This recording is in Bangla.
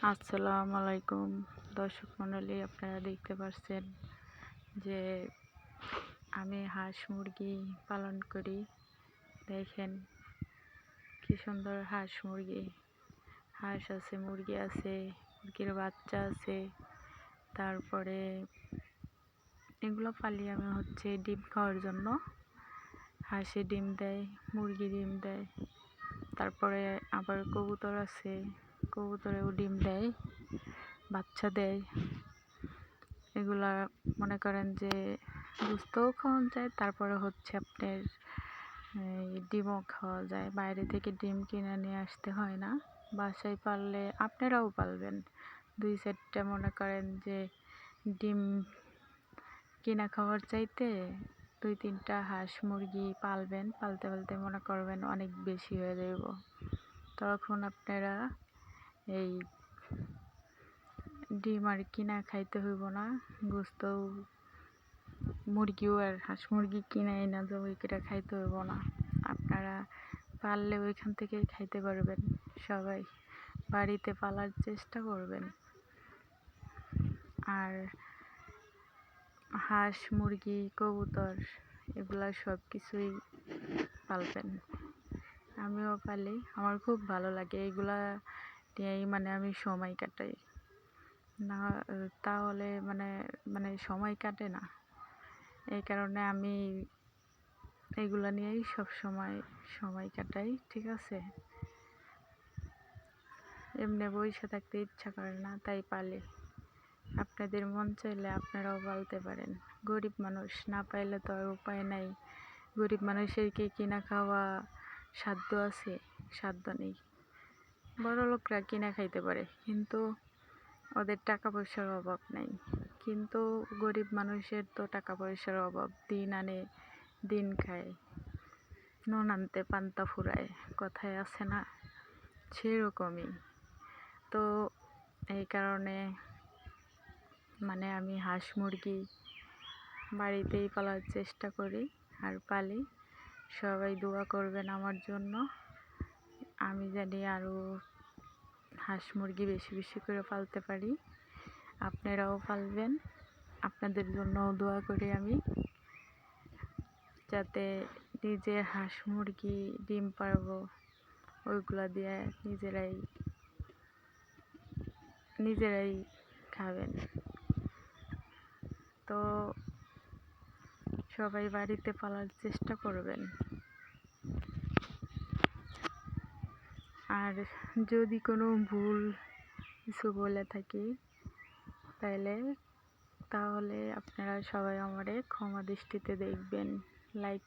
আসসালামু আলাইকুম দর্শক মণ্ডলী, আপনারা দেখতে পাচ্ছেন যে আমি হাঁস মুরগি পালন করি। দেখেন কি সুন্দর হাঁস মুরগি, হাঁস আছে, মুরগি আছে, মুরগির বাচ্চা আছে। তারপরে এগুলো পালি আমি ডিম খাওয়ার জন্য। হাঁসে ডিম দেয়, মুরগি ডিম দেয়। তারপরে আবার কবুতর আছে, কবুতরেও ডিম দেয়, বাচ্চা দেয়। এগুলা মনে করেন যে গোস্তও খাওয়ানো যায়, তারপরে আপনার ডিমও খাওয়া যায়। বাইরে থেকে ডিম কিনে নিয়ে আসতে হয় না, বাসায় পাললে আপনারাও পালবেন। 2-4টা মনে করেন যে ডিম কিনা খাওয়ার চাইতে 2-3টা হাঁস মুরগি পালবেন। পালতে পালতে মনে করবেন অনেক বেশি হয়ে যাব, তখন আপনারা এই ডিম আর কিনা খাইতে হইব না। গোস্ত মুরগিও আর হাঁস মুরগি কিনে এনে জবাই করে খাইতে হইব না। আপনারা পারলে ওইখান থেকে খাইতে পারবেন। সবাই বাড়িতে পালার চেষ্টা করবেন। আর হাঁস মুরগি কবুতর এগুলা সব কিছুই পালবেন। আমিও পালি, আমার খুব ভালো লাগে। এগুলা দিয়েই আমি সময় কাটাই, না তাহলে সময় কাটে না। এই কারণে আমি এগুলা নিয়েই সব সময় কাটাই, ঠিক আছে। এমনি বসে থাকতে ইচ্ছা করে না, তাই পালি। আপনাদের মন চাইলে আপনারাও পালতে পারেন। গরিব মানুষ, না পাইলে তো আর উপায় নাই। গরিব মানুষের কি কিনা খাওয়া সাধ্য আছে? সাধ্য নেই। বড় লোকরা কিনা খাইতে পারে, কিন্তু ওদের টাকা পয়সার অভাব নাই। কিন্তু গরিব মানুষের তো টাকা পয়সার অভাব, দিন আনে দিন খায়, নুন আনতে পান্তা ফুরায়, কথায় আছে না, সেরকমই। তো এই কারণে আমি হাঁস মুরগি বাড়িতেই পালার চেষ্টা করি আর পালি। সবাই দোয়া করবেন আমার জন্য, আমি জানি আরও হাঁস মুরগি বেশি বেশি করে পালতে পারি। আপনারাও পালবেন, আপনাদের জন্যও দোয়া করি আমি, যাতে নিজের হাঁস মুরগি ডিম পারবো ওইগুলা দিয়ে নিজেরাই খাবেন। তো সবাই বাড়িতে পালার চেষ্টা করবেন। আর যদি কোনো ভুল কিছু বলে থাকি তাহলে আপনারা সবাই আমারে ক্ষমা দৃষ্টিতে দেখবেন। লাইক